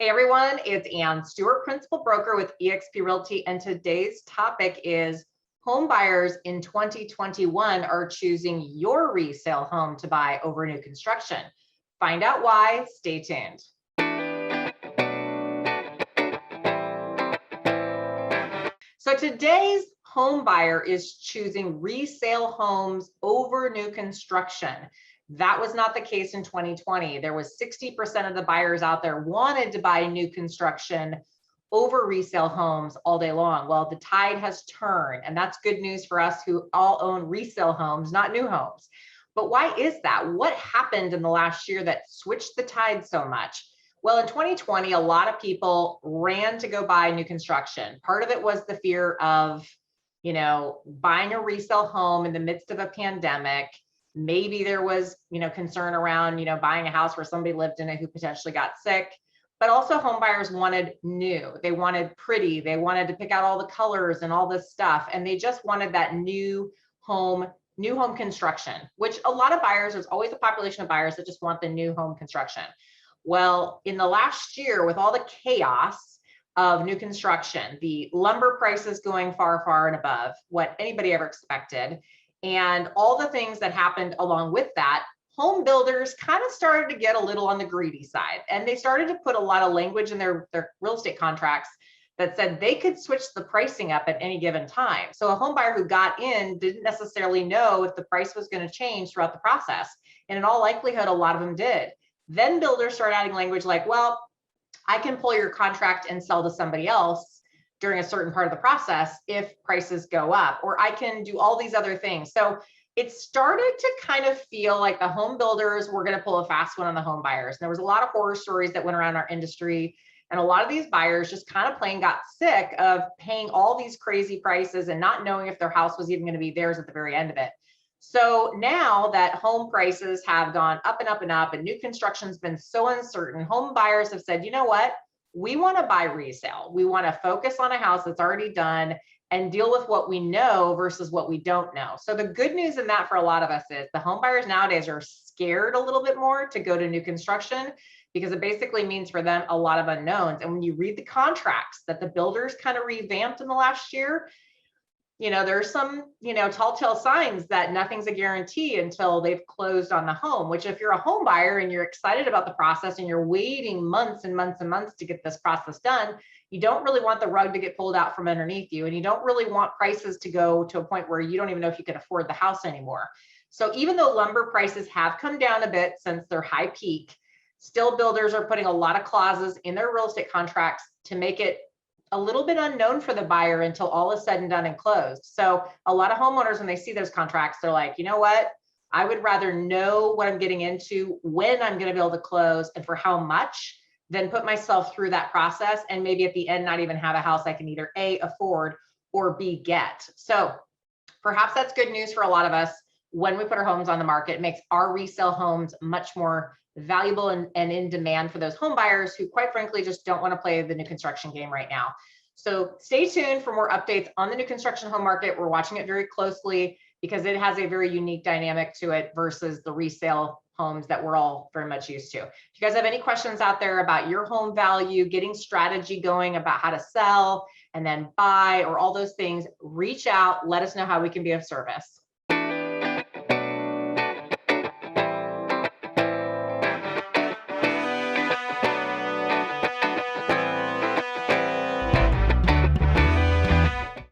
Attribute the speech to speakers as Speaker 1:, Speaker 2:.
Speaker 1: Hey everyone, it's Ann Stewart, Principal Broker with eXp Realty, and today's topic is home buyers in 2021 are choosing your resale home to buy over new construction. Find out why, stay tuned. So today's home buyer is choosing resale homes over new construction. That was not the case in 2020. There was 60% of the buyers out there wanted to buy new construction over resale homes all day long. Well, the tide has turned, and that's good news for us who all own resale homes, not new homes. But why is that? What happened in the last year that switched the tide so much? Well, in 2020, a lot of people ran to go buy new construction. Part of it was the fear of, buying a resale home in the midst of a pandemic. Maybe there was, concern around, buying a house where somebody lived in it who potentially got sick. But also home buyers wanted new. They wanted pretty. They wanted to pick out all the colors and all this stuff. And they just wanted that new home construction, which a lot of buyers, there's always a population of buyers that just want the new home construction. Well, in the last year, with all the chaos of new construction, the lumber prices going far, far and above what anybody ever expected, and all the things that happened along with that, home builders kind of started to get a little on the greedy side. And they started to put a lot of language in their real estate contracts that said they could switch the pricing up at any given time. So a home buyer who got in didn't necessarily know if the price was going to change throughout the process. And in all likelihood, a lot of them did. Then builders start adding language like, well, I can pull your contract and sell to somebody else during a certain part of the process if prices go up, or I can do all these other things. So it started to kind of feel like the home builders were going to pull a fast one on the home buyers. And there was a lot of horror stories that went around our industry. And a lot of these buyers just kind of plain got sick of paying all these crazy prices and not knowing if their house was even going to be theirs at the very end of it. So now that home prices have gone up and up and up and new construction's been so uncertain, home buyers have said, you know what? We want to buy resale. We want to focus on a house that's already done and deal with what we know versus what we don't know. So the good news in that for a lot of us is the home buyers nowadays are scared a little bit more to go to new construction because it basically means for them a lot of unknowns. And when you read the contracts that the builders kind of revamped in the last year, there's some, tall tale signs that nothing's a guarantee until they've closed on the home, which if you're a home buyer and you're excited about the process and you're waiting months and months and months to get this process done, you don't really want the rug to get pulled out from underneath you. And you don't really want prices to go to a point where you don't even know if you can afford the house anymore. So even though lumber prices have come down a bit since their high peak, still builders are putting a lot of clauses in their real estate contracts to make it a little bit unknown for the buyer until all is said and done and closed. So a lot of homeowners, when they see those contracts, they're like, you know what? I would rather know what I'm getting into, when I'm going to be able to close, and for how much, than put myself through that process and maybe at the end not even have a house I can either A, afford, or B, get. So perhaps that's good news for a lot of us. When we put our homes on the market, it makes our resale homes much more valuable and in demand for those home buyers who quite frankly just don't want to play the new construction game right now. So stay tuned for more updates on the new construction home market. We're watching it very closely because it has a very unique dynamic to it versus the resale homes that we're all very much used to. If you guys have any questions out there about your home value, getting strategy going about how to sell and then buy or all those things, reach out, let us know how we can be of service.